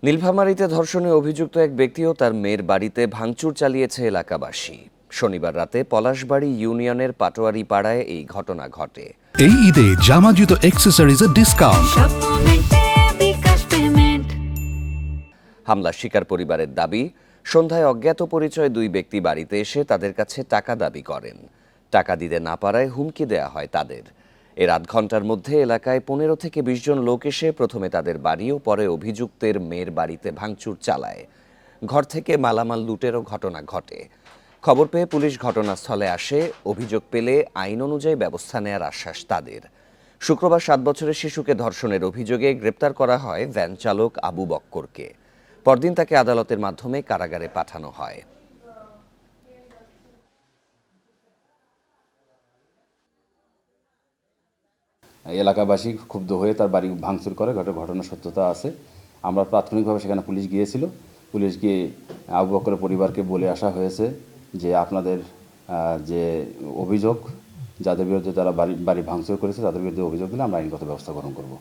নীলফামারীতে ধর্ষণে অভিযুক্ত এক ব্যক্তি ও তার মেয়ের বাড়িতে ভাঙচুর চালিয়েছে এলাকাবাসী। শনিবার রাতে পলাশবাড়ি ইউনিয়নের পাটোয়ারি পাড়ায় এই ঘটনা ঘটে। এই ঈদে জামা জুতো অ্যাক্সেসরিজের ডিসকাউন্ট। হামলার শিকার পরিবারের দাবি, সন্ধ্যায় অজ্ঞাত পরিচয় দুই ব্যক্তি বাড়িতে এসে তাদের কাছে টাকা দাবি করেন। টাকা দিতে না পারায় হুমকি দেয়া হয় তাদের। এর আধ ঘন্টার মধ্যে এলাকায় 15 থেকে 20 জন লোক এসে প্রথমে তাদের বাড়ি ও পরে অভিযুক্তের মেয়ের বাড়িতে ভাঙচুর চালায়। ঘর থেকে মালামাল লুটেরও ঘটনা ঘটে। খবর পেয়ে পুলিশ ঘটনাস্থলে আসে। অভিযোগ পেলে আইন অনুযায়ী ব্যবস্থা নেওয়ার আশ্বাস তাদের। শুক্রবার 7 বছরের শিশুকে ধর্ষণের অভিযোগে গ্রেপ্তার করা হয় ভ্যান চালক আবু বক্করকে। পরদিন তাকে আদালতের মাধ্যমে কারাগারে পাঠানো হয়। এলাকাবাসী ক্ষুব্ধ হয়ে তার বাড়ি ভাঙচুর করে, ঘটনার সত্যতা আছে। আমরা প্রাথমিকভাবে সেখানে পুলিশ গিয়েছিল। পুলিশ গিয়ে আবু বকরের পরিবারকে বলে আসা হয়েছে যে আপনাদের যে অভিযোগ, যাদের বিরুদ্ধে তারা বাড়ি ভাঙচুর করেছে তাদের বিরুদ্ধে অভিযোগ দিলে আমরা আইনগত ব্যবস্থা গ্রহণ করব।